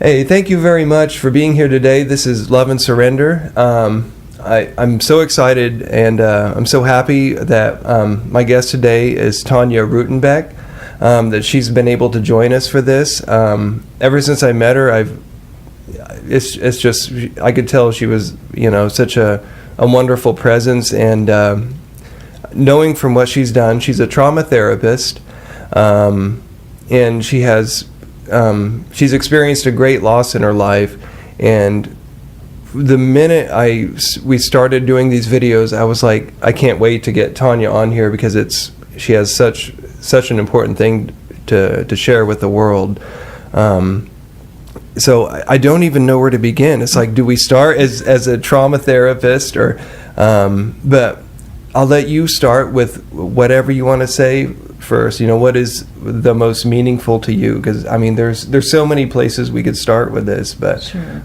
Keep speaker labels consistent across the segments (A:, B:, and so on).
A: Hey, thank you very much for being here today. This is Love and Surrender. I'm so excited and I'm so happy that my guest today is Taunya Rutenbeck, that she's been able to join us for this. Ever since I met her, it's just, I could tell she was, such a wonderful presence, and knowing from what she's done, she's a trauma therapist, and she's experienced a great loss in her life. And the minute we started doing these videos, I was like, I can't wait to get Taunya on here, because she has such an important thing to share with the world. So I don't even know where to begin. It's like, do we start as a trauma therapist, or but I'll let you start with whatever you want to say first. What is the most meaningful to you? Because there's so many places we could start with this, but
B: sure.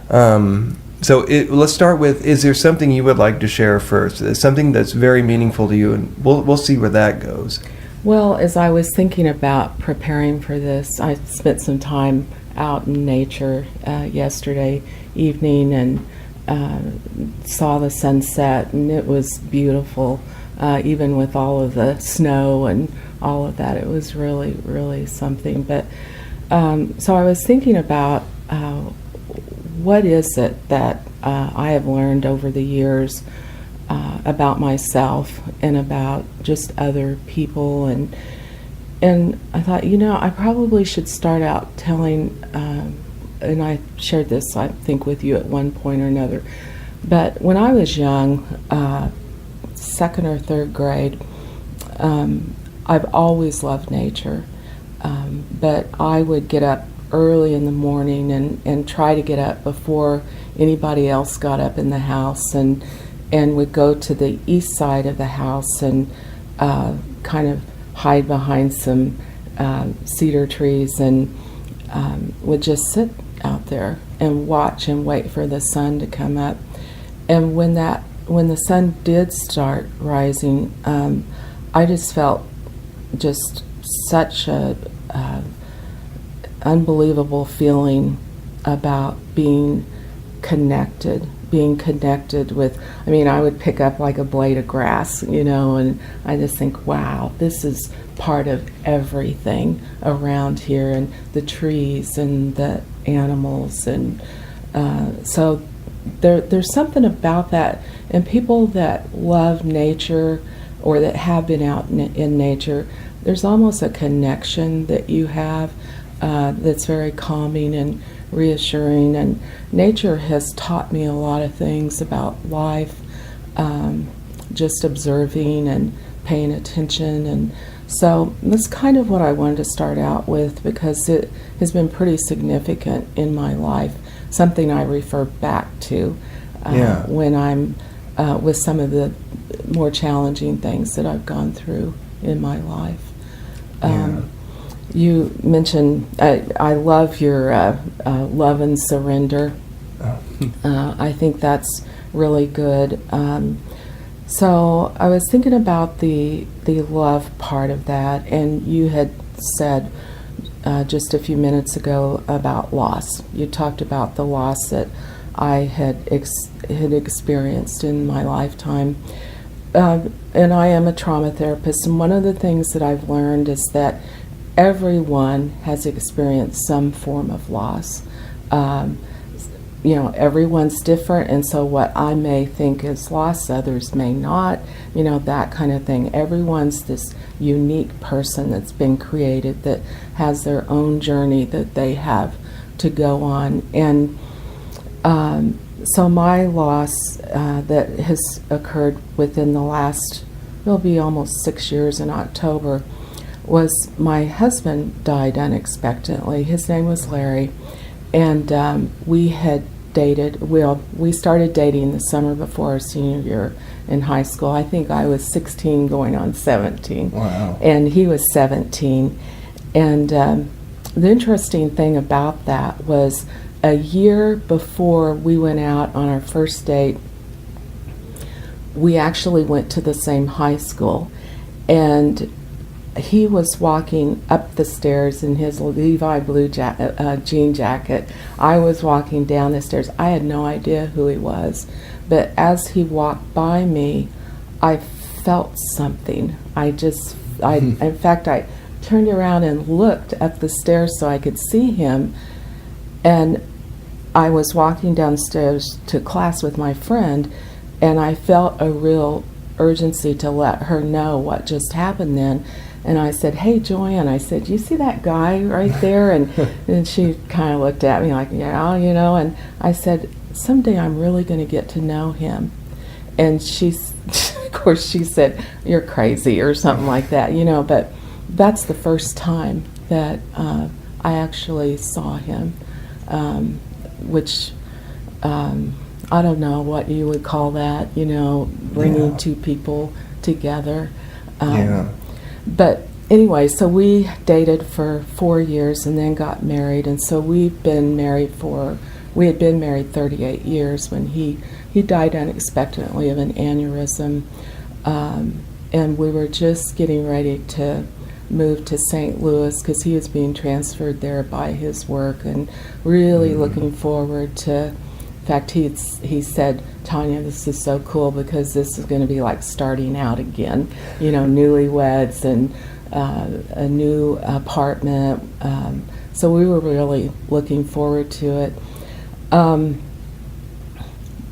A: So let's start with, is there something you would like to share first? Something that's very meaningful to you, and we'll see where that goes.
B: Well, as I was thinking about preparing for this, I spent some time out in nature yesterday evening and saw the sunset, and it was beautiful, even with all of the snow and all of that. It was really, really something. But so I was thinking about what is it that I have learned over the years about myself and about just other people, and I thought, I probably should start out telling, and I shared this, I think, with you at one point or another, but when I was young, second or third grade, I've always loved nature, but I would get up early in the morning and try to get up before anybody else got up in the house, and would go to the east side of the house and kind of hide behind some cedar trees, and would just sit out there and watch and wait for the sun to come up. And when the sun did start rising, I just felt just such a unbelievable feeling about being connected with, I would pick up like a blade of grass, and I just think, wow, this is part of everything around here, and the trees and the animals, and so there's something about that. And people that love nature or that have been out in nature, there's almost a connection that you have that's very calming and reassuring. And nature has taught me a lot of things about life, just observing and paying attention. And so that's kind of what I wanted to start out with, because it has been pretty significant in my life, something I refer back to when I'm with some of the more challenging things that I've gone through in my life. You mentioned, I love your love and surrender. I think that's really good. So I was thinking about the love part of that, and you had said just a few minutes ago about loss. You talked about the loss that I had experienced in my lifetime. And I am a trauma therapist, and one of the things that I've learned is that everyone has experienced some form of loss. Everyone's different, and so what I may think is loss, others may not, that kind of thing. Everyone's this unique person that's been created that has their own journey that they have to go on. And so my loss that has occurred within the last, it'll be almost 6 years in October, was my husband died unexpectedly. His name was Larry, and we had dated. We started dating the summer before our senior year in high school. I think I was 16 going on 17.
A: Wow.
B: And he was 17. And the interesting thing about that was, a year before we went out on our first date, we actually went to the same high school. And he was walking up the stairs in his Levi blue jean jacket. I was walking down the stairs. I had no idea who he was, but as he walked by me, I felt something. In fact, I turned around and looked up the stairs so I could see him, and I was walking downstairs to class with my friend, and I felt a real urgency to let her know what just happened then. And I said, "Hey, Joanne," I said, "You see that guy right there?" And she kind of looked at me like, "Yeah, you know." And I said, "Someday I'm really going to get to know him." And of course, she said, "You're crazy," or something like that, you know. But that's the first time that I actually saw him, which I don't know what you would call that, you know, bringing two people together. But anyway, so we dated for 4 years and then got married, and so we had been married 38 years when he died unexpectedly of an aneurysm, and we were just getting ready to move to St. Louis because he was being transferred there by his work, and really looking forward to. In fact, he said, "Taunya, this is so cool because this is going to be like starting out again, you know, newlyweds and a new apartment." So we were really looking forward to it.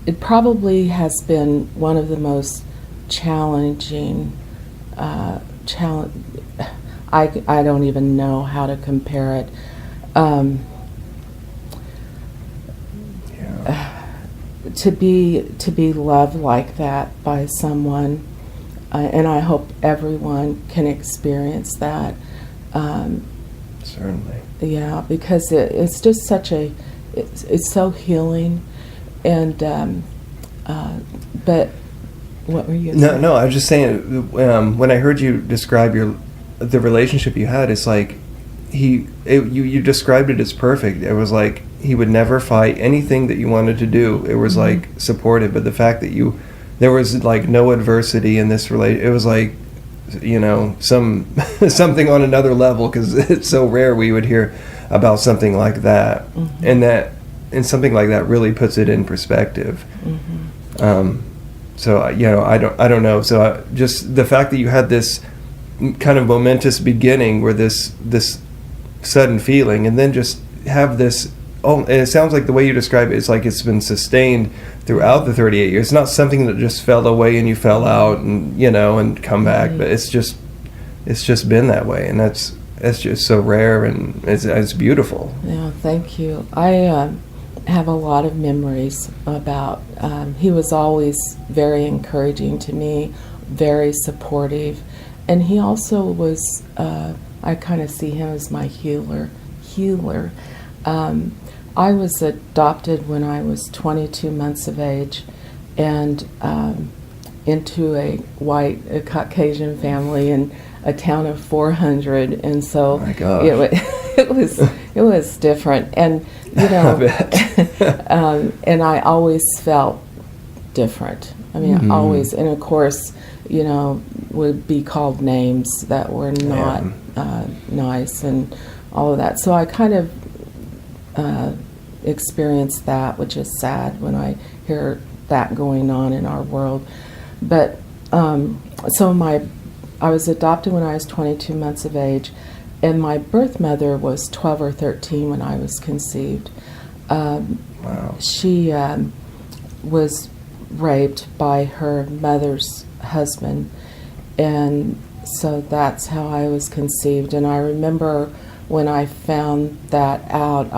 B: It probably has been one of the most challenging. I don't even know how to compare it. To be loved like that by someone, and I hope everyone can experience that.
A: Certainly.
B: Yeah, because it's just it's so healing, and but what were you saying?
A: No, I was just saying, when I heard you describe the relationship you had, it's like you described it as perfect. It was like he would never fight anything that you wanted to do. It was like supportive, but the fact that there was like no adversity in this it was like, you know, something on another level, because it's so rare we would hear about something like that, and something like that really puts it in perspective. So you know, I don't know. So just the fact that you had this kind of momentous beginning, where this sudden feeling, and then just have this. Oh, and it sounds like the way you describe it, it's like it's been sustained throughout the 38 years. It's not something that just fell away and you fell out and, you know, and come back, but it's just been that way, and that's just so rare, and it's beautiful.
B: Yeah, thank you. I have a lot of memories about. He was always very encouraging to me, very supportive, and he also was. I kind of see him as my healer. I was adopted when I was 22 months of age, and into a Caucasian family in a town of 400, and so
A: my gosh.
B: it was different, and you know, and I always felt different. I mean, always, and of course, you know, would be called names that were not nice and all of that. So I kind of experienced that, which is sad when I hear that going on in our world. But so I was adopted when I was 22 months of age, and my birth mother was 12 or 13 when I was conceived.
A: Wow.
B: She was raped by her mother's husband, and so that's how I was conceived. And I remember when I found that out,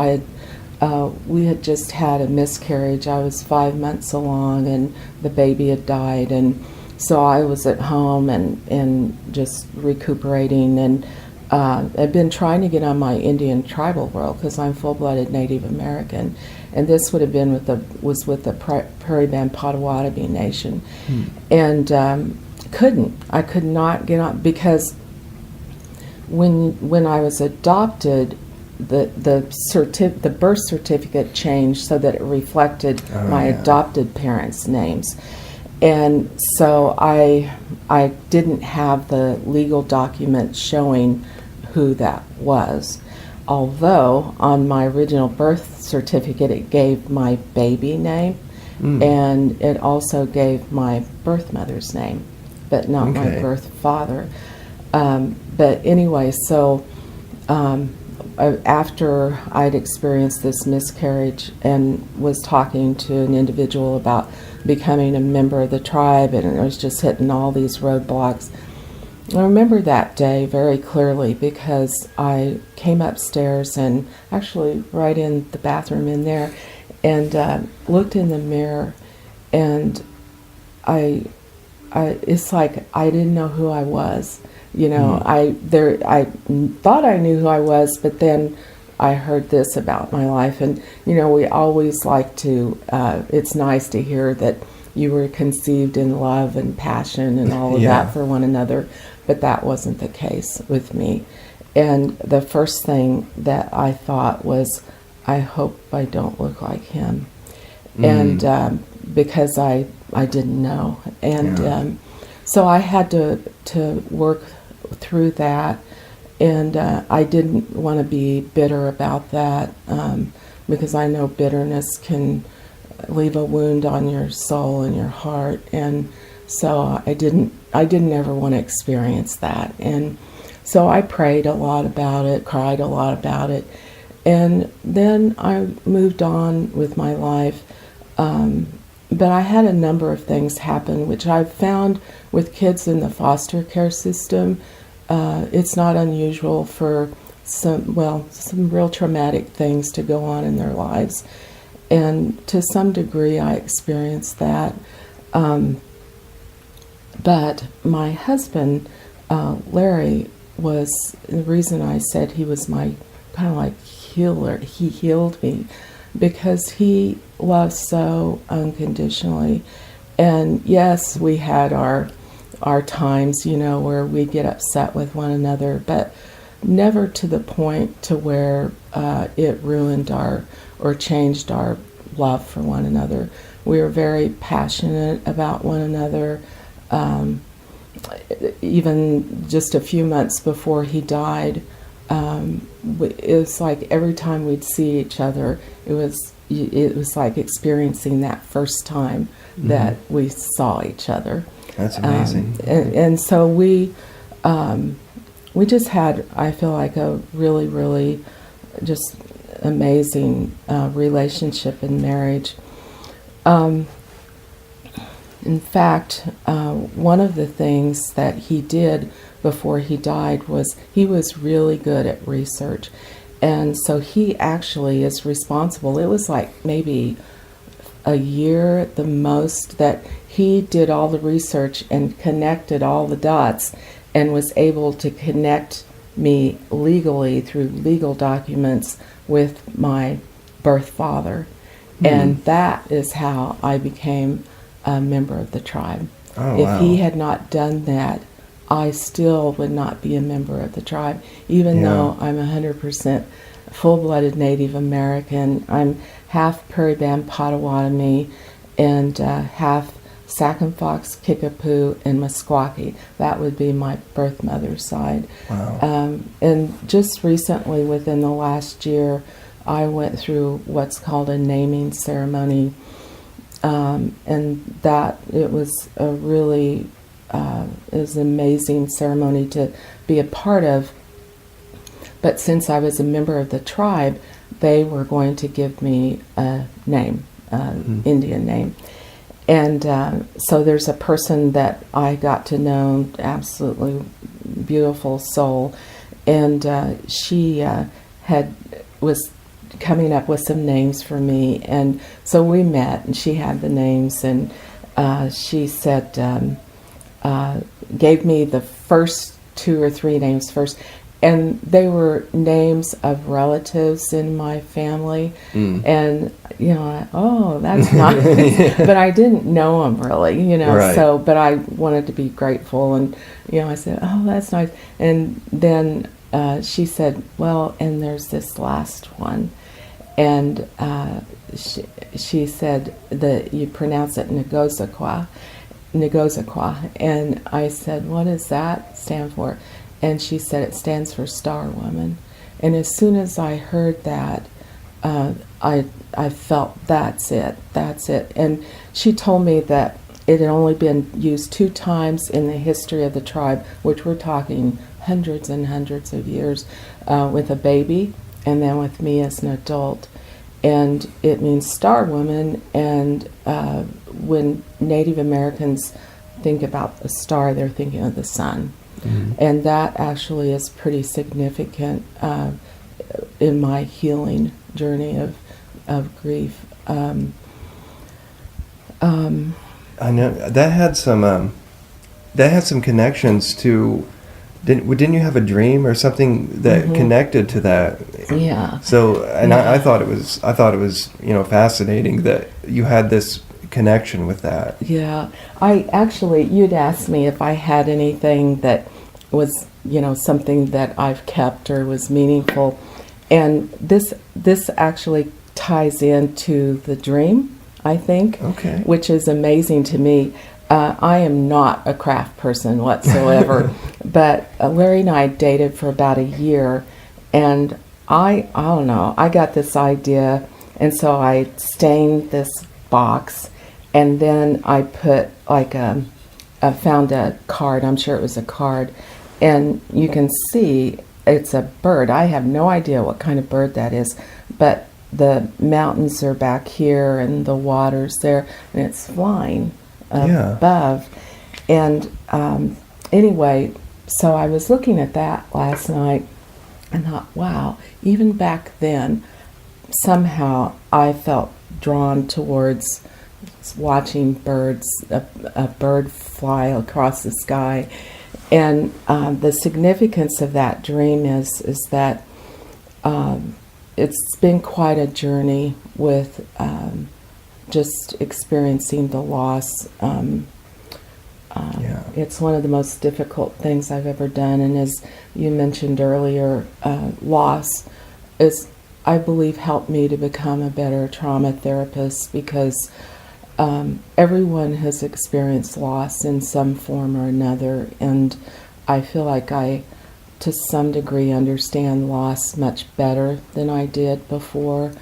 B: we had just had a miscarriage. I was 5 months along, and the baby had died, and so I was at home and just recuperating, and I've been trying to get on my Indian tribal roll because I'm full-blooded Native American, and this would have been with the Prairie Band Potawatomi Nation, and I could not get on, because when I was adopted, the birth certificate changed so that it reflected my adopted parents' names, And so I didn't have the legal document showing who that was. Although on my original birth certificate it gave my baby name, and it also gave my birth mother's name, but not my
A: Okay.
B: birth father. But anyway, so after I'd experienced this miscarriage and was talking to an individual about becoming a member of the tribe, and I was just hitting all these roadblocks, I remember that day very clearly because I came upstairs and actually right in the bathroom in there and looked in the mirror, and it's like I didn't know who I was. You know, I thought I knew who I was, but then I heard this about my life, and you know, we always like to. It's nice to hear that you were conceived in love and passion and all of that for one another, but that wasn't the case with me. And the first thing that I thought was, I hope I don't look like him, and because I didn't know, and so I had to work through that, and I didn't want to be bitter about that, because I know bitterness can leave a wound on your soul and your heart, and so I didn't ever want to experience that. And so I prayed a lot about it, cried a lot about it, and then I moved on with my life. But I had a number of things happen, which I've found with kids in the foster care system. It's not unusual for some real traumatic things to go on in their lives. And to some degree I experienced that. But my husband, Larry, was the reason I said he was my kind of like healer. He healed me because he loves so unconditionally. And yes, we had our times, you know, where we get upset with one another, but never to the point to where it ruined or changed our love for one another. We were very passionate about one another. Even just a few months before he died, it was like every time we'd see each other, it was like experiencing that first time that we saw each other.
A: That's amazing.
B: And so we just had, I feel like, a really, really just amazing relationship and marriage. In fact, one of the things that he did before he died was he was really good at research. And so he actually is responsible. It was like maybe a year at the most that he did all the research and connected all the dots and was able to connect me legally through legal documents with my birth father. And that is how I became a member of the tribe.
A: Oh,
B: if
A: wow.
B: he had not done that, I still would not be a member of the tribe, even though I'm 100% full-blooded Native American. I'm half Prairie Band Potawatomi and half Sac and Fox, Kickapoo, and Meskwaki. That would be my birth mother's side.
A: Wow.
B: And just recently, within the last year, I went through what's called a naming ceremony, and that it was a really it was an amazing ceremony to be a part of. But since I was a member of the tribe, they were going to give me a name, Indian name. And so there's a person that I got to know, absolutely beautiful soul, and she was coming up with some names for me, and so we met, and she had the names, and she said, gave me the first 2 or 3 names first, and they were names of relatives in my family, and you know, oh, that's nice. But I didn't know them really, you know.
A: Right.
B: So, but I wanted to be grateful, and you know, I said, oh, that's nice. And then she said, well, and there's this last one, and she said that you pronounce it Ngozakwa, Negozaqua. And I said, what does that stand for? And she said, it stands for Star Woman. And as soon as I heard that, I felt that's it. And she told me that it had only been used 2 times in the history of the tribe, which we're talking hundreds and hundreds of years, with a baby and then with me as an adult. And it means Star Woman, and when Native Americans think about a star, they're thinking of the sun. Mm-hmm. And that actually is pretty significant in my healing journey of grief.
A: I know that had some connections to. Didn't you have a dream or something that connected to that?
B: Yeah.
A: So, and yeah. I thought it was fascinating that you had this connection with that.
B: Yeah. You'd asked me if I had anything that was, something that I've kept or was meaningful. And this actually ties into the dream, I think,
A: okay,
B: which is amazing to me. I am not a craft person whatsoever, but Larry and I dated for about a year, and I don't know, I got this idea, and so I stained this box, and then I put I found a card, I'm sure it was a card, and you can see it's a bird. I have no idea what kind of bird that is, but the mountains are back here, and the water's there, and it's flying above. And anyway, so I was looking at that last night and thought, wow, even back then, somehow I felt drawn towards watching birds, a bird fly across the sky. And the significance of that dream is that it's been quite a journey with just experiencing the loss. It's one of the most difficult things I've ever done, and as you mentioned earlier, loss is, I believe, helped me to become a better trauma therapist, because everyone has experienced loss in some form or another, and I feel like I, to some degree, understand loss much better than I did before.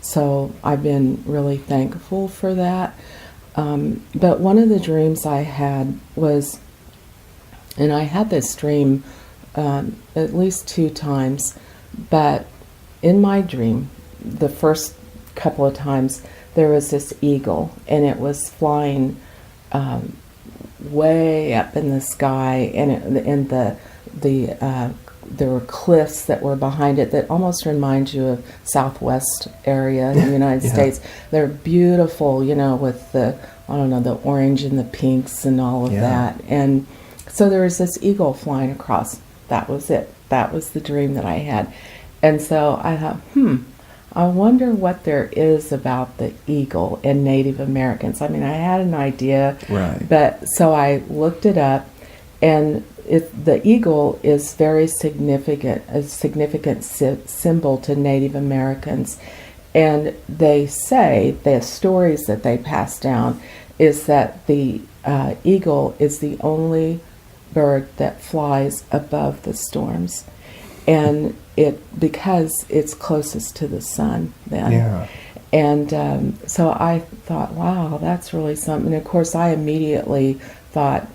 B: So I've been really thankful for that. But one of the dreams I had was, and I had this dream at least 2 times, but in my dream, the first couple of times, there was this eagle, and it was flying way up in the sky, and there were cliffs that were behind it that almost remind you of Southwest area in the United States. They're beautiful, with the orange and the pinks and all of that. And so there was this eagle flying across. That was it. That was the dream that I had. And so I thought, I wonder what there is about the eagle and Native Americans. I mean, I had an idea,
A: right?
B: But so I looked it up, and the eagle is very significant, a significant symbol to Native Americans. And they say, the stories that they pass down, is that the eagle is the only bird that flies above the storms. And because it's closest to the sun then.
A: Yeah.
B: And so I thought, wow, that's really something. And of course, I immediately thought,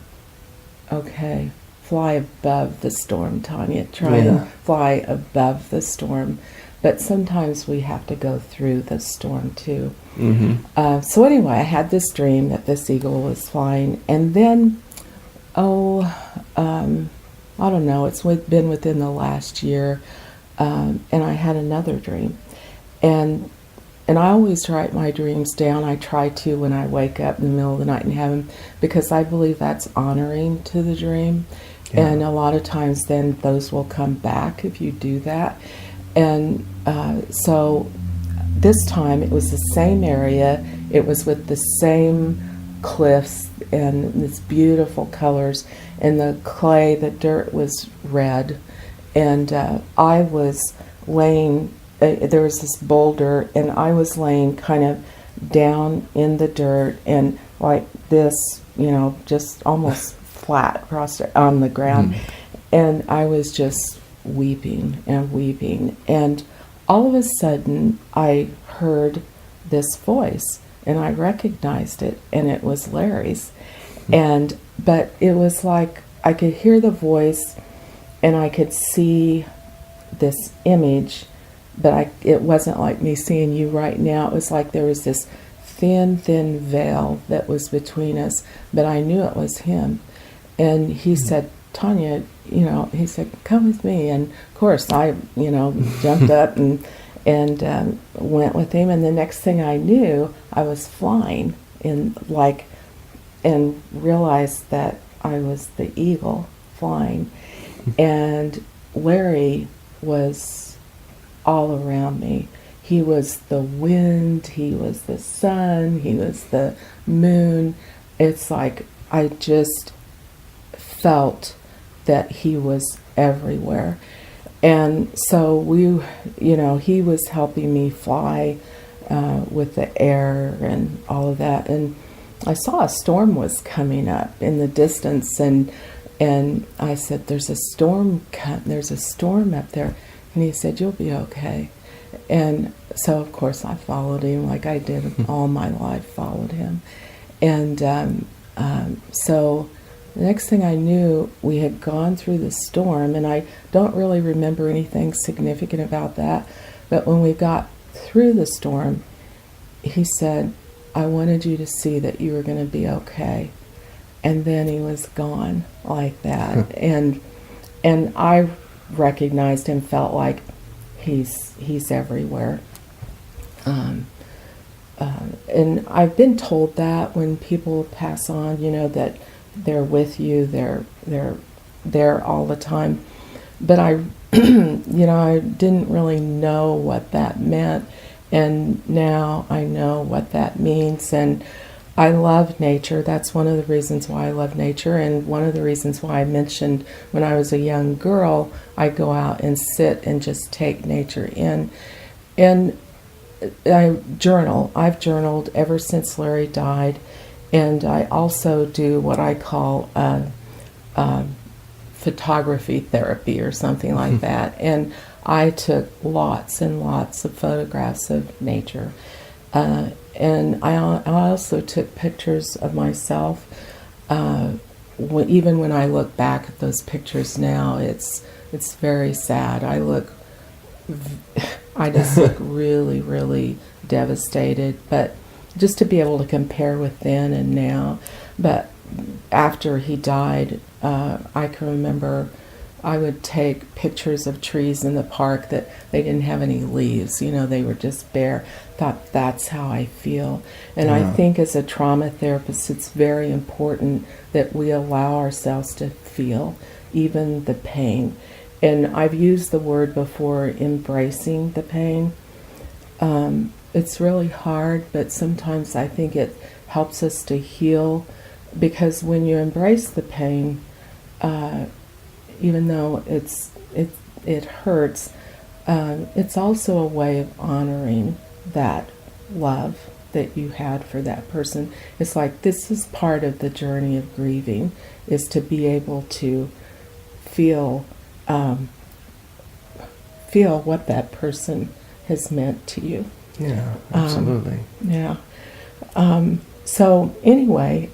B: okay, fly above the storm, Taunya. Try and fly above the storm. But sometimes we have to go through the storm too. Mm-hmm. So anyway, I had this dream that this eagle was flying. And then, I don't know, it's been within the last year, and I had another dream. And I always write my dreams down. I try to when I wake up in the middle of the night and have them, because I believe that's honoring to the dream. Yeah. And a lot of times then those will come back if you do that. And so this time it was the same area. It was with the same cliffs and this beautiful colors, and the clay, the dirt was red, and I was laying, there was this boulder, and I was laying kind of down in the dirt, and like this just almost flat prostrate on the ground. And I was just weeping and weeping. And all of a sudden, I heard this voice, and I recognized it, and it was Larry's. But it was like I could hear the voice, and I could see this image, but it wasn't like me seeing you right now. It was like there was this thin veil that was between us, but I knew it was him. And he said, Taunya, he said, come with me. And of course I, jumped up and went with him. And the next thing I knew, I was flying and realized that I was the eagle flying. And Larry was all around me. He was the wind, he was the sun, he was the moon. It's like I just felt that he was everywhere. And so he was helping me fly with the air and all of that. And I saw a storm was coming up in the distance, and I said, there's a storm up there. And he said, you'll be okay. And so, of course, I followed him like I did all my life, followed him. And so the next thing I knew, we had gone through the storm, and I don't really remember anything significant about that. But when we got through the storm, he said, I wanted you to see that you were going to be okay. And then he was gone like that. And I recognized him, felt like he's everywhere. And I've been told that when people pass on, that they're with you, they're there all the time. But I didn't really know what that meant, and now I know what that means. And I love nature. That's one of the reasons why I love nature, and one of the reasons why I mentioned when I was a young girl, I go out and sit and just take nature in. And I journal. I've journaled ever since Larry died, and I also do what I call photography therapy or something like that. And I took lots and lots of photographs of nature. And I also took pictures of myself. Even when I look back at those pictures now, it's very sad. I just look really, really devastated. But just to be able to compare with then and now. But after he died, I can remember I would take pictures of trees in the park that they didn't have any leaves. They were just bare. Thought that's how I feel. And I think as a trauma therapist, it's very important that we allow ourselves to feel even the pain. And I've used the word before, embracing the pain. It's really hard, but sometimes I think it helps us to heal, because when you embrace the pain, even though it hurts, it's also a way of honoring that love that you had for that person. It's like this is part of the journey of grieving, is to be able to feel what that person has meant to you.
A: Yeah, absolutely.
B: So anyway,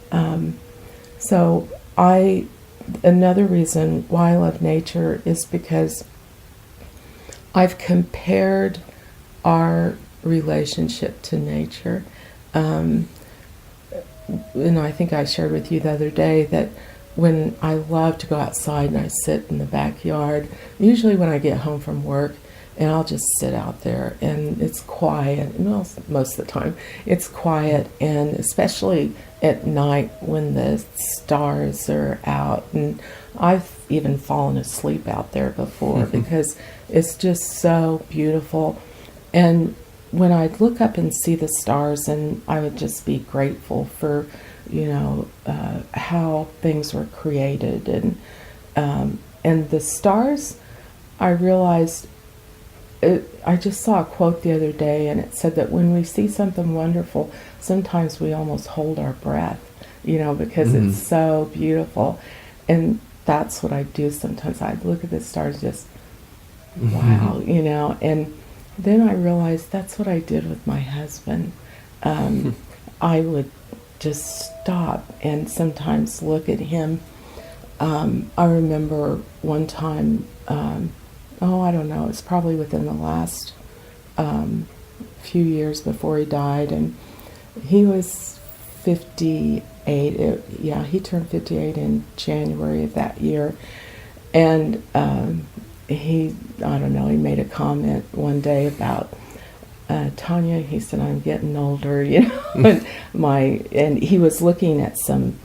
B: another reason why I love nature is because I've compared our relationship to nature. And I think I shared with you the other day that when I love to go outside and I sit in the backyard, usually when I get home from work, and I'll just sit out there and it's quiet. Well, most of the time it's quiet, and especially at night when the stars are out. And I've even fallen asleep out there before because it's just so beautiful. And when I'd look up and see the stars, and I would just be grateful for, how things were created. And the stars, I realized, I just saw a quote the other day, and it said that when we see something wonderful, sometimes we almost hold our breath because it's so beautiful. And that's what I do sometimes. I look at the stars, just wow, and then I realized that's what I did with my husband. I would just stop and sometimes look at him. I remember one time, I don't know, it's probably within the last few years before he died, and he was 58. He turned 58 in January of that year, and he made a comment one day about Taunya. He said, "I'm getting older," and he was looking at some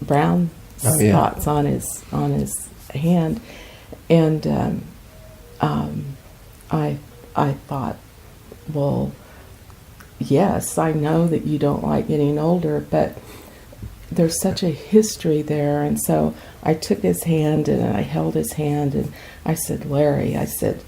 B: brown spots on his hand, and I thought, well, yes, I know that you don't like getting older, but there's such a history there. And so I took his hand and I held his hand and I said, Larry, I said,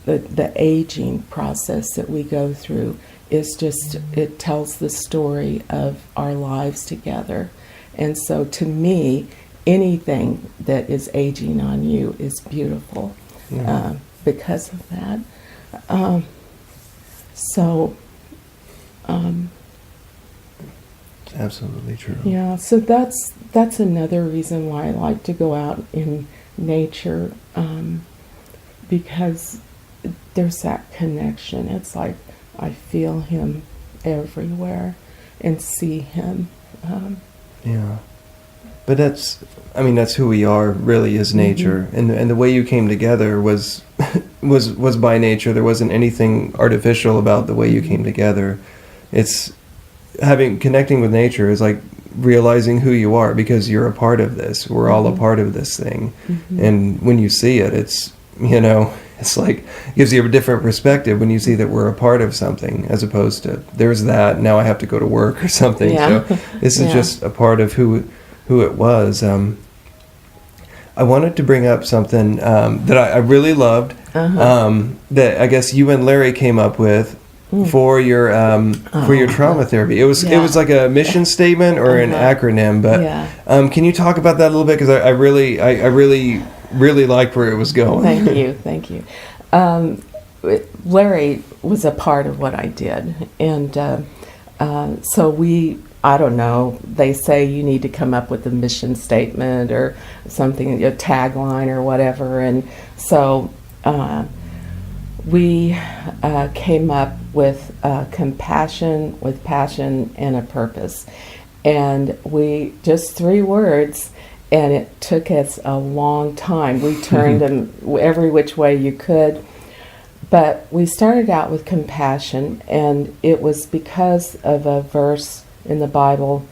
B: the aging process that we go through is just, it tells the story of our lives together. And so to me, anything that is aging on you is beautiful because of that.
A: Absolutely true.
B: Yeah, so that's another reason why I like to go out in nature, because there's that connection. It's like I feel him everywhere and see him.
A: But that's who we are, really, is nature. And the way you came together was by nature. There wasn't anything artificial about the way you came together. It's connecting with nature is like realizing who you are, because you're a part of this. We're all a part of this thing. And when you see it, it's like, it gives you a different perspective when you see that we're a part of something, as opposed to there's that, now I have to go to work or something. So this is just a part of who it was. I wanted to bring up something that I really loved, that I guess you and Larry came up with for your trauma therapy. It was like a mission statement or an acronym, but can you talk about that a little bit? Because I really liked where it was going.
B: Thank you. Larry was a part of what I did, and so I don't know, they say you need to come up with a mission statement or something, a tagline or whatever, and so we came up with compassion with passion and a purpose, and we just 3 words, and it took us a long time. We turned them every which way you could, but we started out with compassion, and it was because of a verse in the Bible,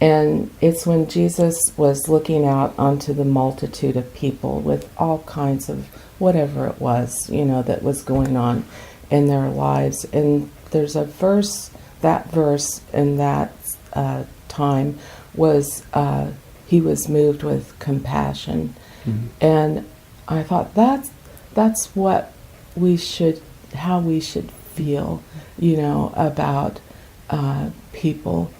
B: and it's when Jesus was looking out onto the multitude of people with all kinds of whatever it was, that was going on in their lives. And there's a verse, that verse in that time was, he was moved with compassion. And I thought that's what how we should feel, about people.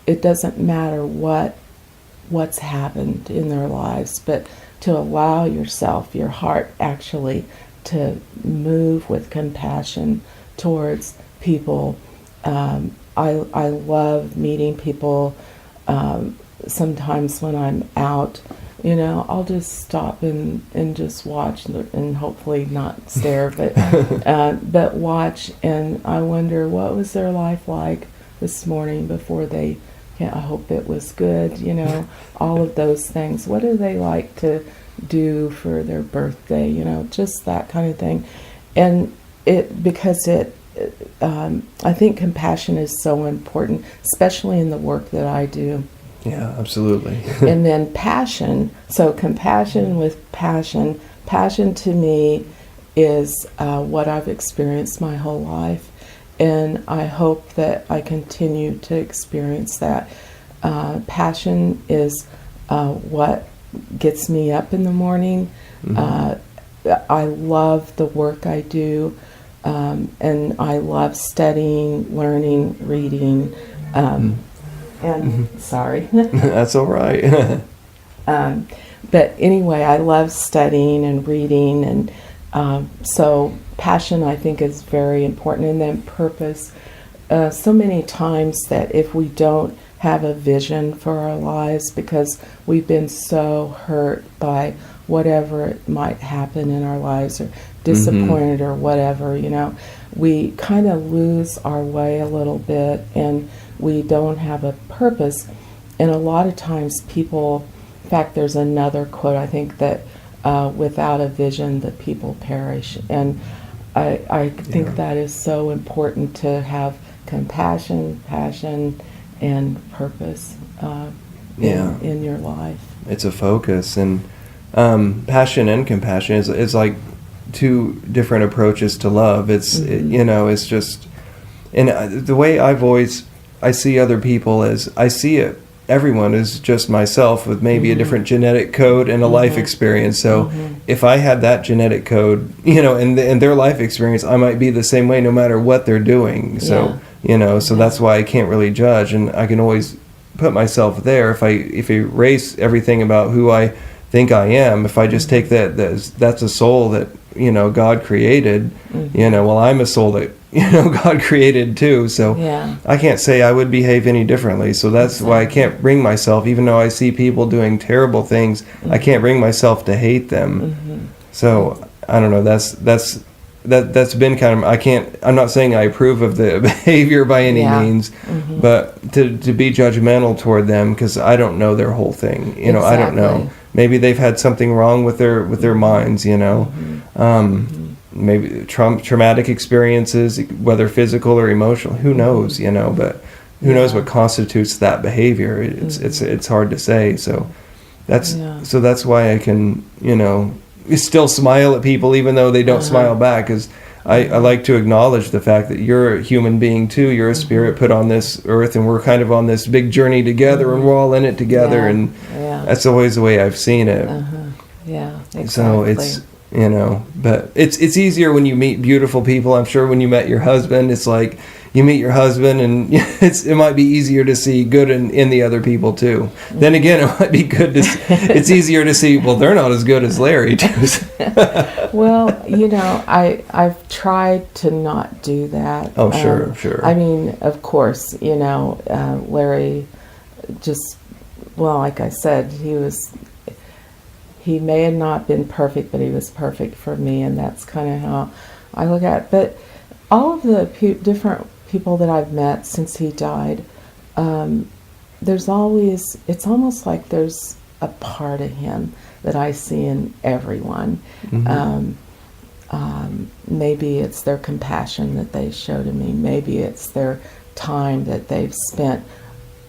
B: It doesn't matter what's happened in their lives, but to allow yourself, your heart, actually to move with compassion towards people. I love meeting people. Sometimes when I'm out, I'll just stop and just watch and hopefully not stare, but watch, and I wonder, what was their life like this morning before they, I hope it was good, all of those things. What do they like to do for their birthday, just that kind of thing. And because I think compassion is so important, especially in the work that I do.
A: Yeah, absolutely.
B: And then passion. So compassion with passion. Passion to me is what I've experienced my whole life. And I hope that I continue to experience that. Passion is what gets me up in the morning. I love the work I do. And I love studying, learning, reading. And sorry.
A: That's all right.
B: But anyway, I love studying and reading, and so passion, I think, is very important. And then purpose. So many times that if we don't have a vision for our lives because we've been so hurt by whatever it might happen in our lives, or disappointed or whatever, we kind of lose our way a little bit, and we don't have a purpose. And a lot of times people, in fact, there's another quote, I think, that without a vision, the people perish. And I think that is so important to have compassion, passion, and purpose in your life.
A: It's a focus, and passion and compassion is like two different approaches to love. It's it's just, and the way I see other people as I see it. Everyone is just myself with maybe a different genetic code and a life experience. So if I had that genetic code, and their life experience, I might be the same way no matter what they're doing. So so that's why I can't really judge, and I can always put myself there. If I erase everything about who I think I am, if I just take that's a soul that God created, well, I'm a soul that God created too, so I can't say I would behave any differently. So that's why I can't bring myself, even though I see people doing terrible things, I can't bring myself to hate them. So I don't know, that's been kind of, I'm not saying I approve of the behavior by any means, but to be judgmental toward them, because I don't know their whole thing. I don't know. Maybe they've had something wrong with their minds, maybe traumatic experiences, whether physical or emotional, who knows, but who knows what constitutes that behavior. It's hard to say. So that's why I can, still smile at people even though they don't smile back, because I like to acknowledge the fact that you're a human being too. You're a spirit put on this earth, and we're kind of on this big journey together, and we're all in it together, and that's always the way I've seen it.
B: Yeah, exactly.
A: So it's, but it's easier when you meet beautiful people. I'm sure when you met your husband, it's like you meet your husband, and it might be easier to see good in the other people too. Then again, it might be good to it's easier to see, well, they're not as good as Larry too.
B: Well, I've tried to not do that.
A: Oh, sure.
B: I mean, of course, Larry just, well, like I said, he may have not been perfect, but he was perfect for me, and that's kind of how I look at it. But all of the different people that I've met since he died, it's almost like there's a part of him that I see in everyone. Maybe it's their compassion that they show to me. Maybe it's their time that they've spent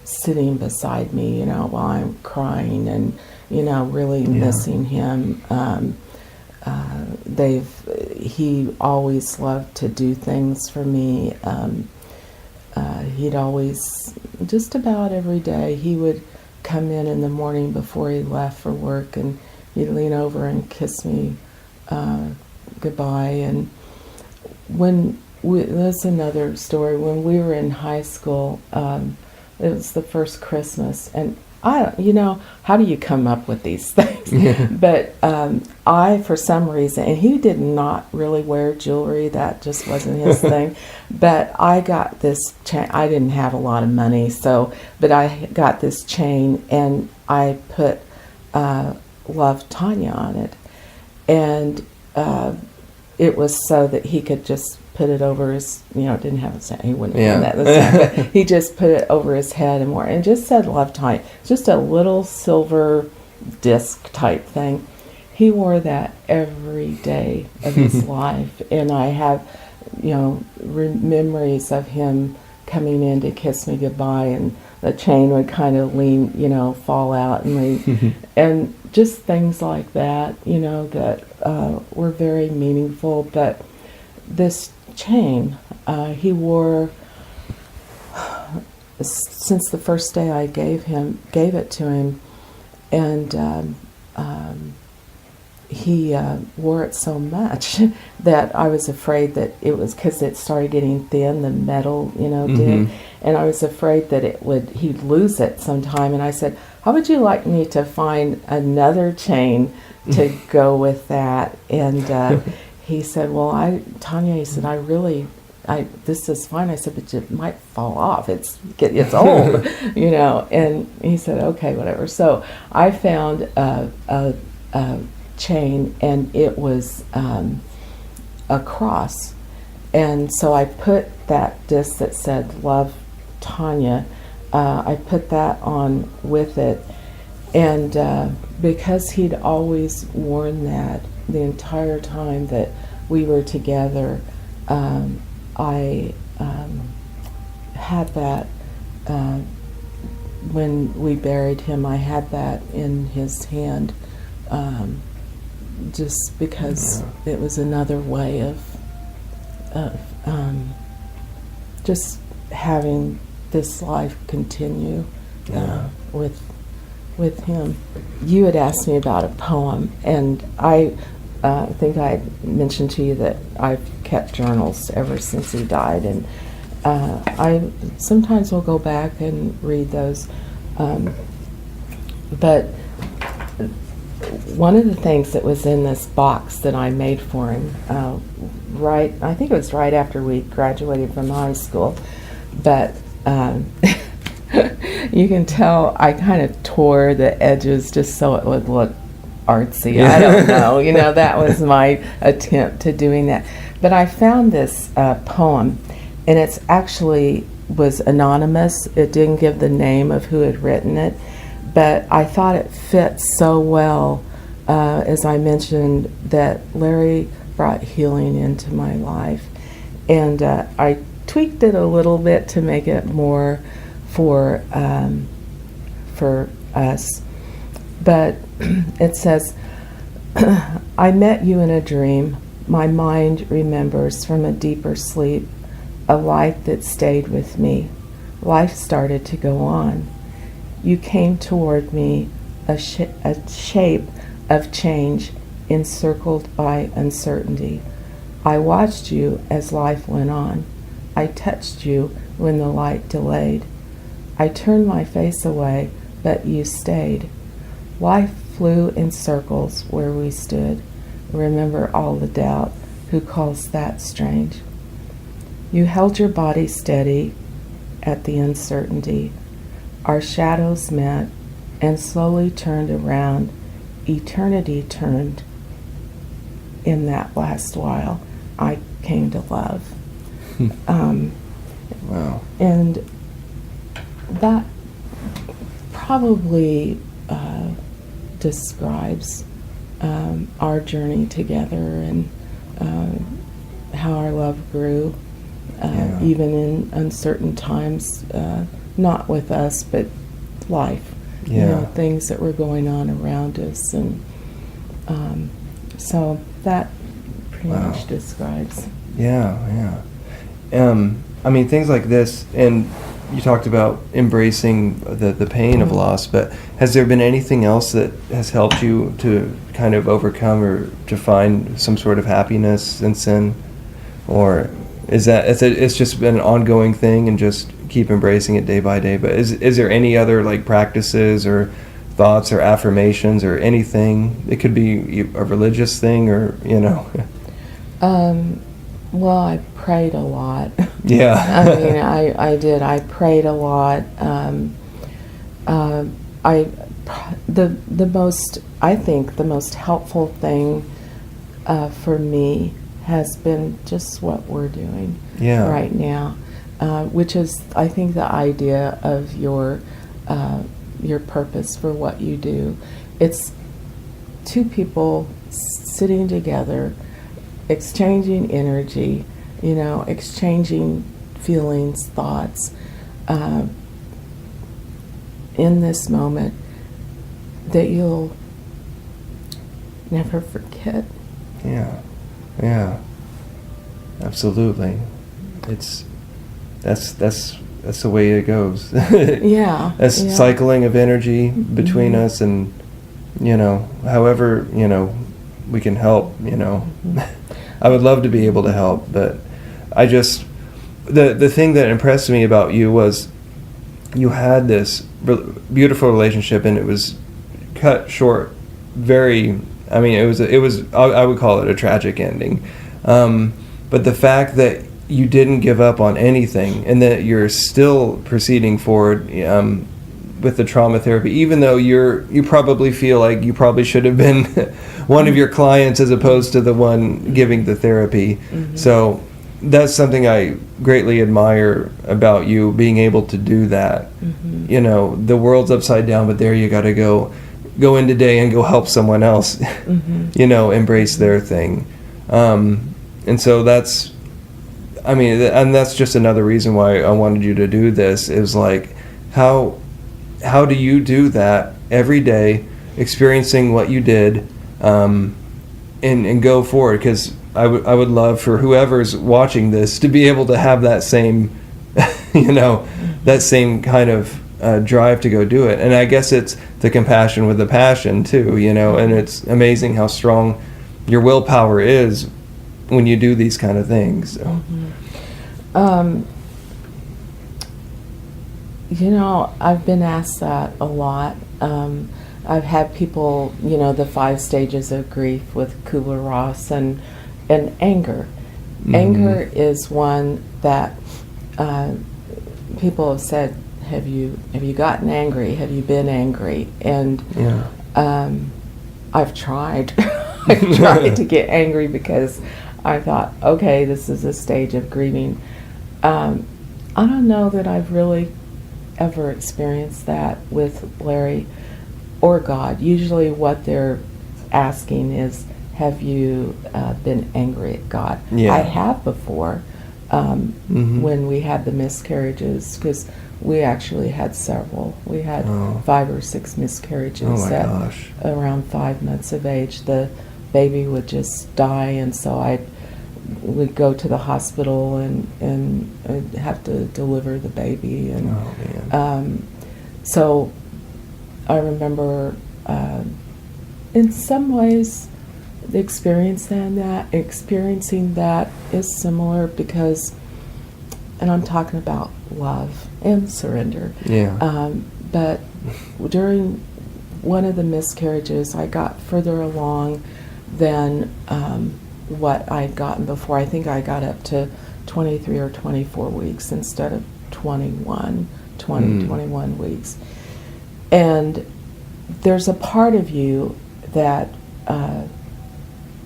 B: sitting beside me, while I'm crying and, really missing him. He always loved to do things for me. He'd always, just about every day, he would come in the morning before he left for work, and he'd lean over and kiss me goodbye. And that's another story. When we were in high school, it was the first Christmas, and how do you come up with these things? But for some reason, and he did not really wear jewelry, that just wasn't his thing, but I got this chain. I didn't have a lot of money, but I got this chain, and I put Love Taunya on it, and it was so that he could just put it over his, didn't have a, he wouldn't have done that, but he just put it over his head and just said Love Taunya, just a little silver disc type thing. He wore that every day of his life, and I have, memories of him coming in to kiss me goodbye, and the chain would kind of lean, fall out and lean, and just things like that, that were very meaningful. But this chain he wore since the first day I gave it to him, and he wore it so much that I was afraid that it was because it started getting thin, the metal, did, and I was afraid that he'd lose it sometime. And I said, "How would you like me to find another chain to go with that?" And he said, "Well, Taunya," he said, this is fine." I said, "But it might fall off. It's old," And he said, "Okay, whatever." So I found a chain, and it was a cross, and so I put that disc that said "Love, Taunya." I put that on with it, and because he'd always worn that the entire time that we were together, I had that when we buried him. I had that in his hand, just because it was another way of just having this life continue with him. You had asked me about a poem, and I think I mentioned to you that I've kept journals ever since he died, and I sometimes will go back and read those. But one of the things that was in this box that I made for him, I think it was right after we graduated from high school, but you can tell I kind of tore the edges just so it would look artsy. I don't know. That was my attempt to doing that. But I found this poem, and it's actually was anonymous. It didn't give the name of who had written it, but I thought it fit so well, as I mentioned, that Larry brought healing into my life. And I tweaked it a little bit to make it more for us. But it says, "I met you in a dream. My mind remembers from a deeper sleep a light that stayed with me. Life started to go on. You came toward me, a shape of change encircled by uncertainty. I watched you as life went on. I touched you when the light delayed. I turned my face away, but you stayed. Life flew in circles where we stood. Remember all the doubt. Who calls that strange? You held your body steady at the uncertainty. Our shadows met and slowly turned around. Eternity turned. In that last while, I came to love."
A: Wow.
B: And that probably describes our journey together, and how our love grew, even in uncertain times, not with us, but life, things that were going on around us. And so that pretty much describes.
A: I mean, things like this, and you talked about embracing the pain of loss, but has there been anything else that has helped you to kind of overcome or to find some sort of happiness since then? Or is that it's just been an ongoing thing and just keep embracing it day by day? But is there any other like practices or thoughts or affirmations or anything? It could be a religious thing, or
B: Well, I prayed a lot.
A: Yeah.
B: I mean, I did. I prayed a lot. I think the most helpful thing for me has been just what we're doing right now, which is, I think, the idea of your purpose for what you do. It's two people sitting together, exchanging energy, exchanging feelings, thoughts, in this moment that you'll never forget.
A: Yeah, absolutely. That's the way it goes. That's cycling of energy between us, and however we can help, you know. I would love to be able to help, but I just, the thing that impressed me about you was you had this beautiful relationship, and it was cut short very, I mean, it was I would call it a tragic ending. But the fact that you didn't give up on anything, and that you're still proceeding forward with the trauma therapy, even though you probably feel like you probably should have been one of your clients as opposed to the one giving the therapy. So that's something I greatly admire about you, being able to do that. You know, the world's upside down, but there you got to go in today and go help someone else, you know, embrace their thing. And so that's, I mean, and that's just another reason why I wanted you to do this, is like, how do you do that every day, experiencing what you did, and go forward? Because I would love for whoever's watching this to be able to have that same, you know, that same kind of drive to go do it. And I guess it's the compassion with the passion too, you know, and it's amazing how strong your willpower is when you do these kind of things. So.
B: You know, I've been asked that a lot. I've had people, you know, the 5 stages of grief with Kubler-Ross, and anger. Anger is one that people have said, have you gotten angry? Have you been angry? And I've tried. I've tried to get angry because I thought, okay, this is a stage of grieving. I don't know that I've really ever experienced that with Larry or God. Usually what they're asking is, have you been angry at God? I have before, when we had the miscarriages, because we actually had several. We had 5 or 6 miscarriages at around 5 months of age. The baby would just die, and so we'd go to the hospital and I'd have to deliver the baby. And so I remember, in some ways, experiencing that is similar, because, and I'm talking about love and surrender. But during one of the miscarriages, I got further along than what I'd gotten before. I think I got up to 23 or 24 weeks instead of 21 weeks. And there's a part of you that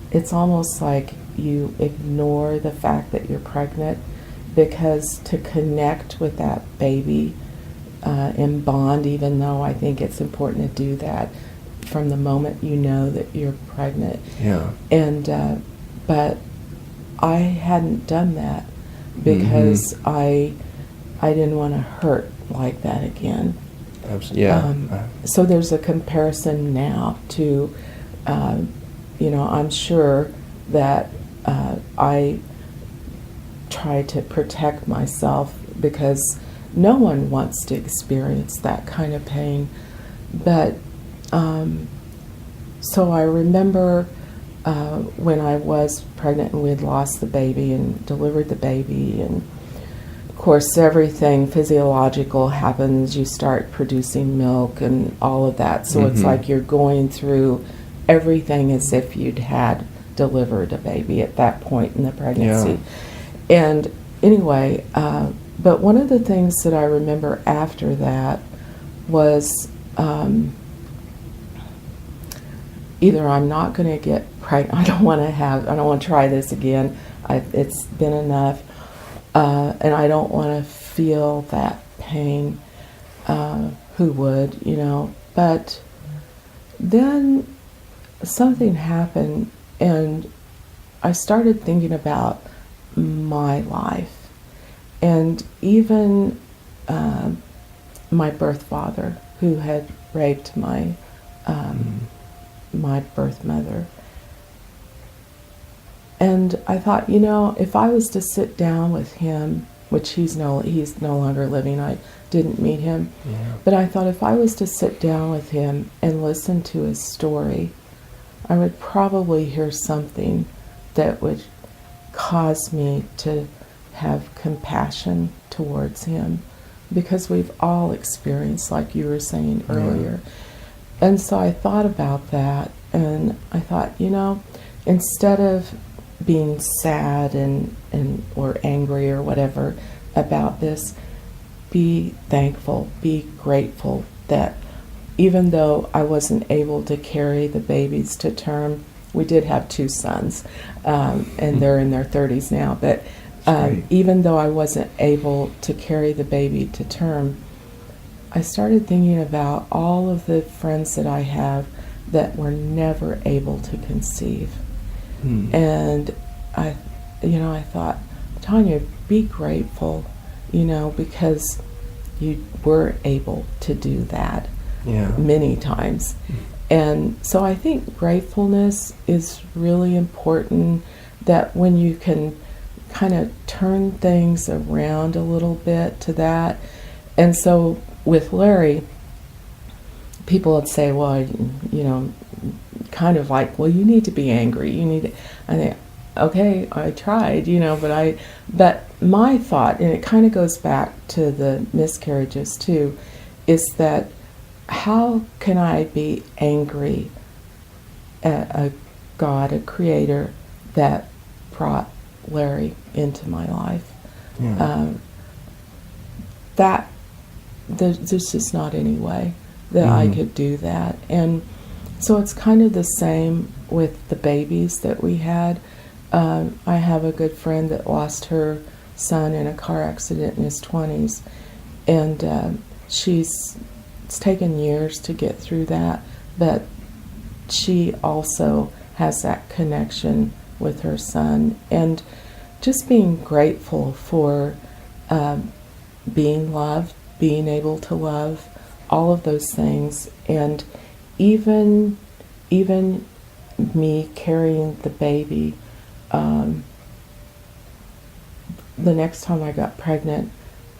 B: it's almost like you ignore the fact that you're pregnant, because to connect with that baby and bond, even though I think it's important to do that from the moment you know that you're pregnant. And but I hadn't done that because I didn't want to hurt like that again. So there's a comparison now to, you know, I'm sure that I try to protect myself, because no one wants to experience that kind of pain. But so I remember when I was pregnant and we had lost the baby and delivered the baby, and of course everything physiological happens. You start producing milk and all of that. So it's like you're going through everything as if you'd had delivered a baby at that point in the pregnancy. And anyway, but one of the things that I remember after that was either I'm not going to get pregnant, I don't want to try this again, it's been enough, and I don't want to feel that pain. Who would, you know? But then something happened, and I started thinking about my life, and even my birth father, who had raped my my birth mother. And I thought, you know, if I was to sit down with him, which he's no longer living, I didn't meet him, but I thought if I was to sit down with him and listen to his story, I would probably hear something that would cause me to have compassion towards him, because we've all experienced, like you were saying earlier. And so I thought about that, and I thought, instead of being sad and or angry or whatever about this, be thankful, be grateful that even though I wasn't able to carry the babies to term, we did have 2 sons, and they're in their 30s now, but even though I wasn't able to carry the baby to term, I started thinking about all of the friends that I have that were never able to conceive. And I thought, Taunya, be grateful, because you were able to do that many times. And so I think gratefulness is really important, that when you can kind of turn things around a little bit to that. And so with Larry, people would say, well, kind of like, well, you need to be angry. I think, okay, I tried, but my thought, and it kind of goes back to the miscarriages too, is that how can I be angry at a God, a creator that brought Larry into my life? There's just not any way that I could do that. And so it's kind of the same with the babies that we had. I have a good friend that lost her son in a car accident in his 20s, and it's taken years to get through that, but she also has that connection with her son, and just being grateful for being loved, being able to love, all of those things. And even me carrying the baby, the next time I got pregnant,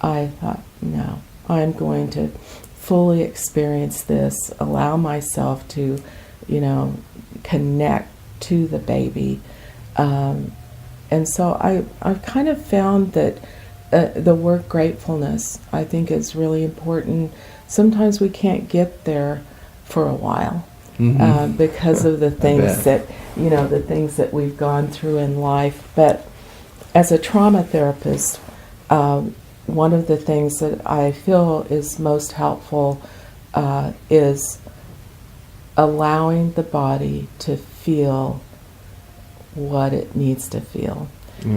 B: I thought, no, I'm going to fully experience this, allow myself to, connect to the baby. And so I've kind of found that the word gratefulness, I think, is really important. Sometimes we can't get there for a while because of the things that we've gone through in life. But as a trauma therapist, one of the things that I feel is most helpful is allowing the body to feel what it needs to feel,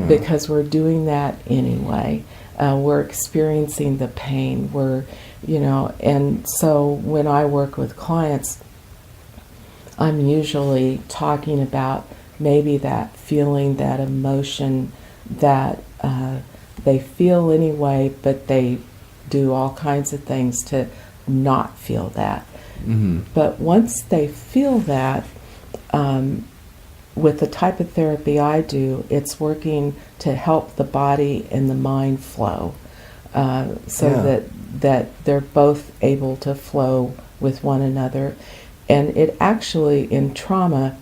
B: because we're doing that anyway. We're experiencing the pain. And so when I work with clients, I'm usually talking about maybe that feeling, that emotion that they feel anyway, but they do all kinds of things to not feel that. But once they feel that, with the type of therapy I do, it's working to help the body and the mind flow, so that they're both able to flow with one another. And it actually, in trauma,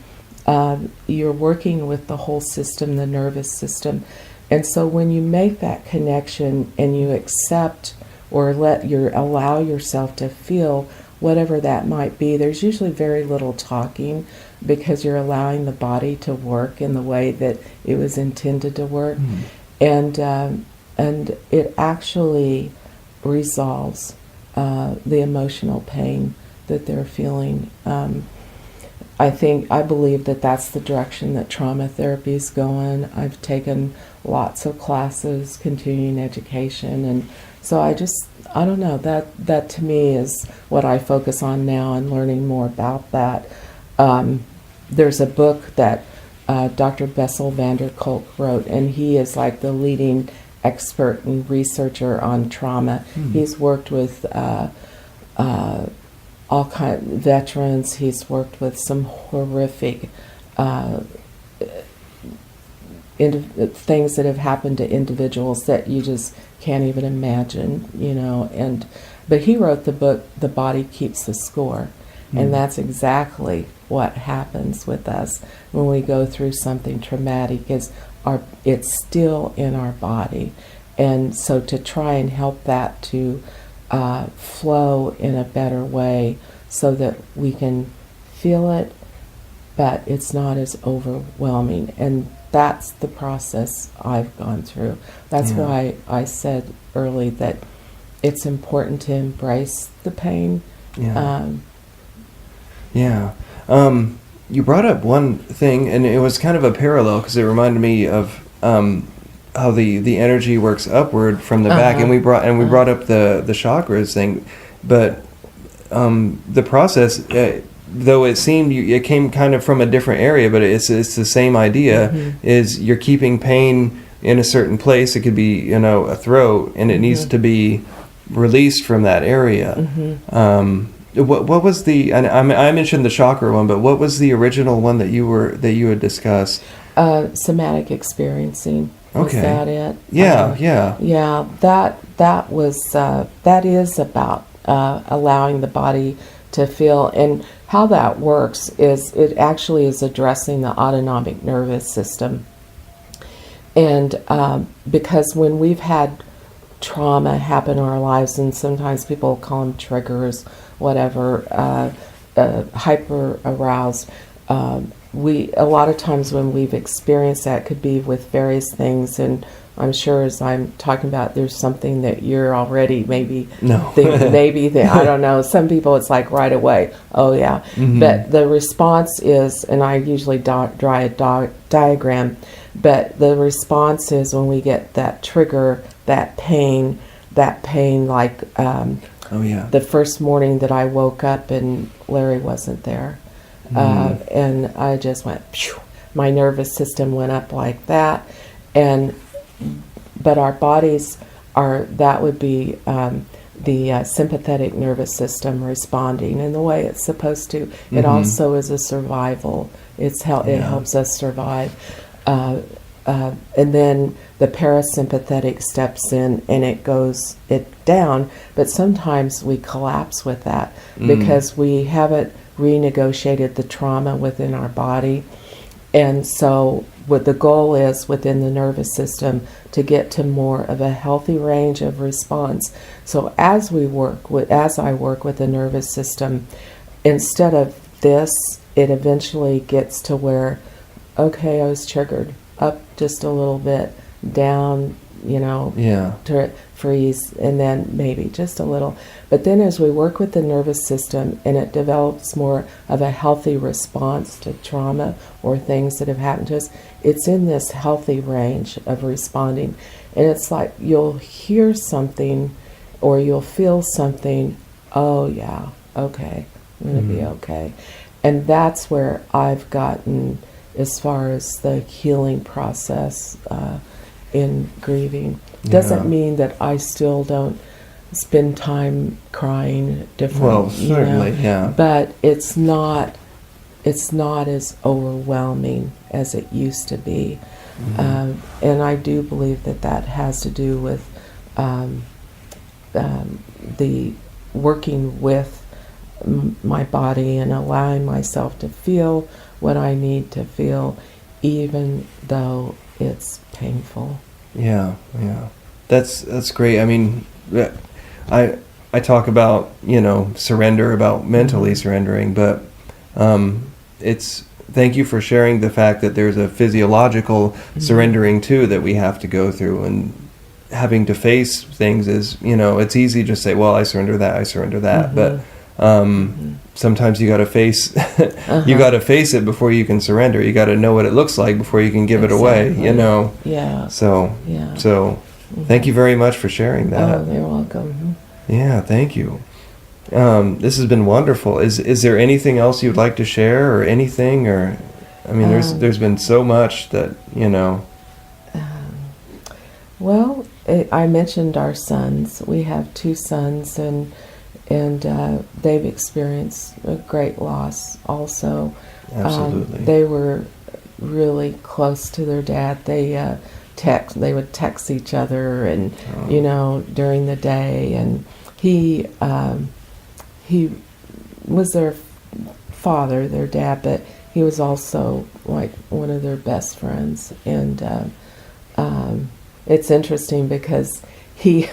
B: you're working with the whole system, the nervous system. And so when you make that connection and you accept or allow yourself to feel whatever that might be, there's usually very little talking, because you're allowing the body to work in the way that it was intended to work. And it actually resolves the emotional pain that they're feeling. I believe that that's the direction that trauma therapy is going. I've taken lots of classes, continuing education, and so I don't know, that to me is what I focus on now, and learning more about that. There's a book that Dr. Bessel van der Kolk wrote, and he is like the leading expert and researcher on trauma. He's worked with all kind of veterans. He's worked with some horrific things that have happened to individuals that you just can't even imagine, but he wrote the book, The Body Keeps the Score. And that's exactly what happens with us when we go through something traumatic, is it's still in our body. And so to try and help that to flow in a better way so that we can feel it, but it's not as overwhelming. And that's the process I've gone through. That's why I said early that it's important to embrace the pain.
A: You brought up one thing, and it was kind of a parallel because it reminded me of how the energy works upward from the back, and we brought up the chakras thing, but the process, though it seemed it came kind of from a different area, but it's the same idea. Is you're keeping pain in a certain place. It could be a throat, and it needs to be released from that area. What was the? And I mentioned the chakra one, but what was the original one that you had discussed?
B: Somatic experiencing. Was that it?
A: Yeah.
B: That was that is about allowing the body to feel, and how that works is it actually is addressing the autonomic nervous system, and because when we've had trauma happen in our lives, and sometimes people call them triggers, whatever, hyper aroused. A lot of times when we've experienced that, could be with various things, and I'm sure as I'm talking about, there's something that you're already maybe thinking, I don't know. Some people it's like right away, oh yeah. But the response is, and I usually draw a diagram, but the response is when we get that trigger, that pain like the first morning that I woke up and Larry wasn't there. And I just went, phew, my nervous system went up like that. But our bodies that would be the sympathetic nervous system responding in the way it's supposed to. It also is a survival. It helps us survive. And then the parasympathetic steps in and it goes down. But sometimes we collapse with that because we haven't renegotiated the trauma within our body. And so what the goal is within the nervous system to get to more of a healthy range of response. So as I work with the nervous system, instead of this, it eventually gets to where, okay, I was triggered, up just a little bit, down, to freeze, and then maybe just a little. But then as we work with the nervous system and it develops more of a healthy response to trauma or things that have happened to us, it's in this healthy range of responding. And it's like you'll hear something or you'll feel something, oh yeah, okay, I'm going to be okay. And that's where I've gotten as far as the healing process in grieving. Doesn't mean that I still don't spend time crying different.
A: Well, certainly, yeah.
B: But it's not as overwhelming as it used to be. And I do believe that has to do with the working with my body and allowing myself to feel what I need to feel, even though it's painful.
A: Yeah. That's great. I mean, I talk about, surrender, about mentally surrendering, but it's, thank you for sharing the fact that there's a physiological surrendering too that we have to go through, and having to face things is, it's easy to say, well, I surrender that, but sometimes you got to face you got to face it before you can surrender. You got to know what it looks like before you can give it away, So thank you very much for sharing that.
B: Oh, you're welcome.
A: Yeah, thank you. This has been wonderful. Is there anything else you'd like to share, or anything, or I mean, there's been so much that
B: Well, I mentioned our sons. We have 2 sons, and they've experienced a great loss also.
A: Absolutely.
B: They were really close to their dad. They would text each other, and during the day, and he was their father, their dad, but he was also like one of their best friends. And it's interesting because he,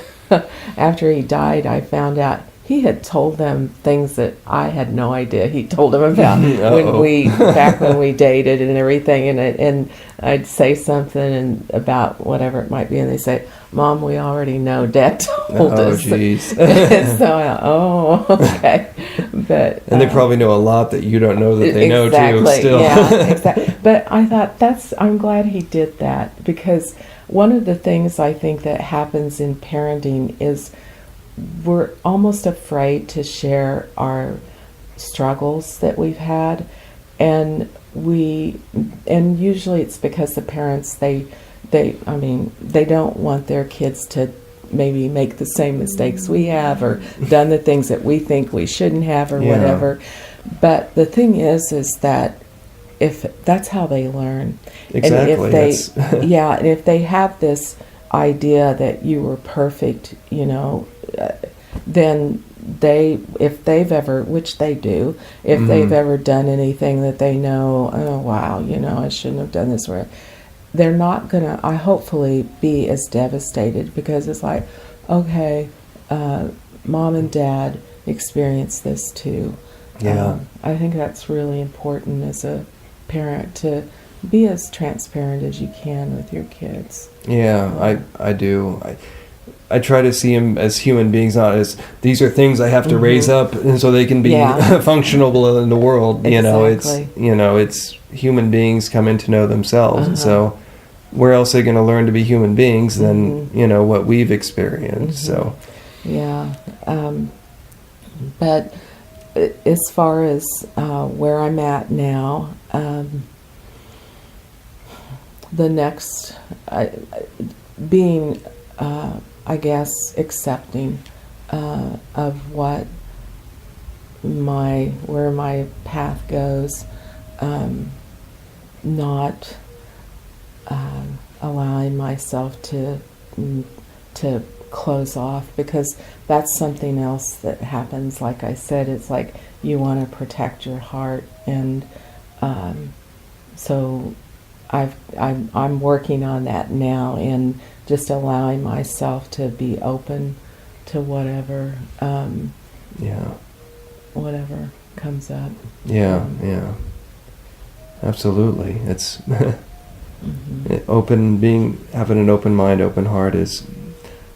B: after he died, I found out he had told them things that I had no idea. He told them about back when we dated and everything, and I'd say something and about whatever it might be, and they say, "Mom, we already know. Dad told us."
A: Oh, jeez.
B: So, okay, but
A: and they probably know a lot that you don't know that they know too. Still,
B: yeah, exactly. But I thought I'm glad he did that, because one of the things I think that happens in parenting is we're almost afraid to share our struggles that we've had, and usually it's because the parents they don't want their kids to maybe make the same mistakes we have, or done the things that we think we shouldn't have, or whatever. But the thing is that if that's how they learn,
A: exactly,
B: and if they and if they have this idea that you were perfect, then if they've ever, which they do, if they've ever done anything that they know, oh wow, I shouldn't have done this, or they're not gonna, I hopefully, be as devastated, because it's like, okay, mom and dad experienced this too.
A: Yeah.
B: I think that's really important as a parent, to be as transparent as you can with your kids.
A: Yeah, I do. I try to see them as human beings, not as these are things I have to raise up and so they can be functional in the world.
B: Exactly.
A: It's human beings coming to know themselves, and so where else are they going to learn to be human beings than what we've experienced? So
B: yeah, but as far as where I'm at now, the next being, I guess, accepting of where my path goes, not allowing myself to close off, because that's something else that happens. Like I said, it's like you want to protect your heart, and so I'm working on that now, and just allowing myself to be open to whatever whatever comes up.
A: Yeah, absolutely. It's having an open mind, open heart is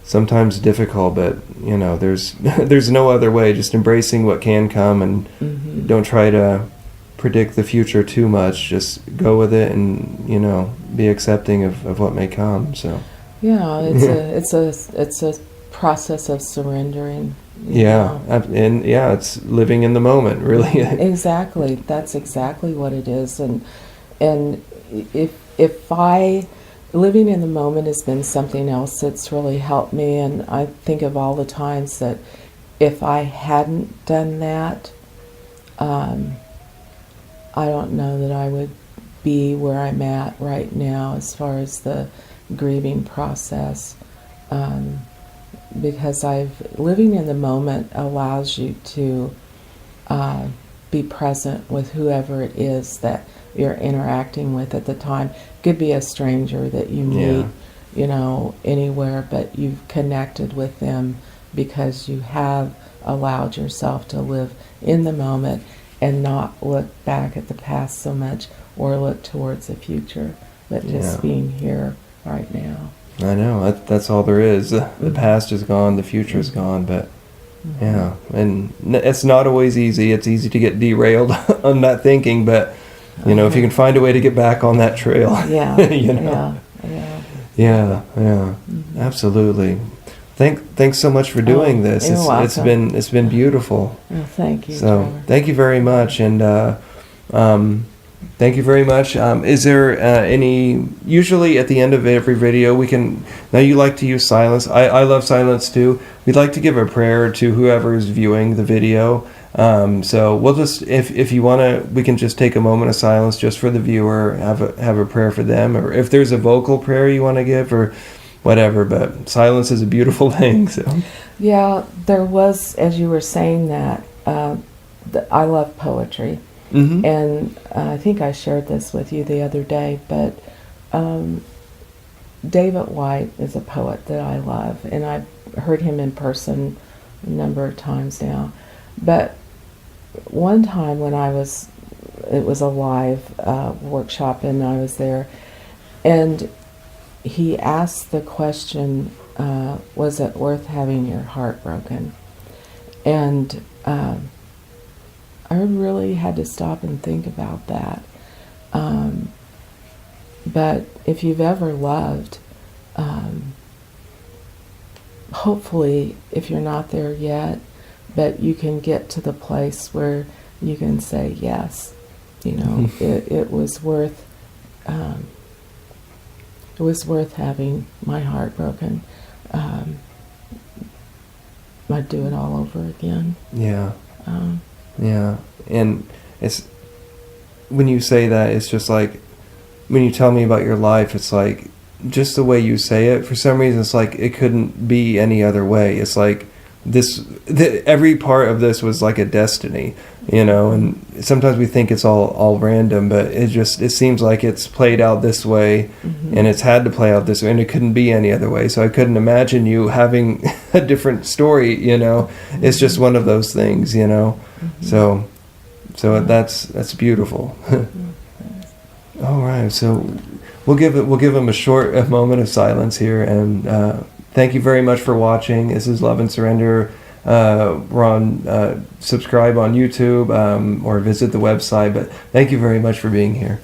A: sometimes difficult, but there's no other way. Just embracing what can come, and don't try to predict the future too much. Just go with it, and be accepting of what may come. So
B: it's a process of surrendering.
A: It's living in the moment, really.
B: Exactly, that's exactly what it is. And if living in the moment has been something else that's really helped me, and I think of all the times that if I hadn't done that, I don't know that I would be where I'm at right now as far as the grieving process, because living in the moment allows you to be present with whoever it is that you're interacting with at the time. Could be a stranger that you meet, anywhere, but you've connected with them because you have allowed yourself to live in the moment and not look back at the past so much, or look towards the future, but just being here right now.
A: I know, that's all there is. The past is gone, the future is gone, but and it's not always easy. It's easy to get derailed on that thinking, but if you can find a way to get back on that trail, absolutely. Thanks so much for doing this.
B: You're welcome.
A: It's been beautiful.
B: Well, thank you.
A: So
B: Trevor.
A: thank you very much, and thank you very much. Is there any? Usually at the end of every video, we can. Now you like to use silence. I love silence too. We'd like to give a prayer to whoever is viewing the video. So we'll just, if you want to, we can just take a moment of silence just for the viewer. Have a prayer for them, or if there's a vocal prayer you want to give, or whatever. But silence is a beautiful thing. So
B: yeah, there was, as you were saying that, I love poetry.
A: Mm-hmm.
B: And I think I shared this with you the other day, but David White is a poet that I love, and I've heard him in person a number of times now. But one time when it was a live workshop, and I was there, and he asked the question, was it worth having your heart broken? And I really had to stop and think about that. But if you've ever loved, hopefully, if you're not there yet, but you can get to the place where you can say yes. You know, it was worth. It was worth having my heart broken. I'd do it all over again.
A: Yeah. Yeah. And it's, when you say that, it's just like, when you tell me about your life, it's like, just the way you say it, for some reason, it's like it couldn't be any other way. It's like every part of this was like a destiny, you know, and sometimes we think it's all random, but it seems like it's played out this way, and it's had to play out this way, and it couldn't be any other way. So I couldn't imagine you having a different story, you know. It's just one of those things, you know. So that's beautiful. All right, so we'll give him a short moment of silence here, and thank you very much for watching. This is Love and Surrender. We're on subscribe on YouTube, or visit the website. But thank you very much for being here.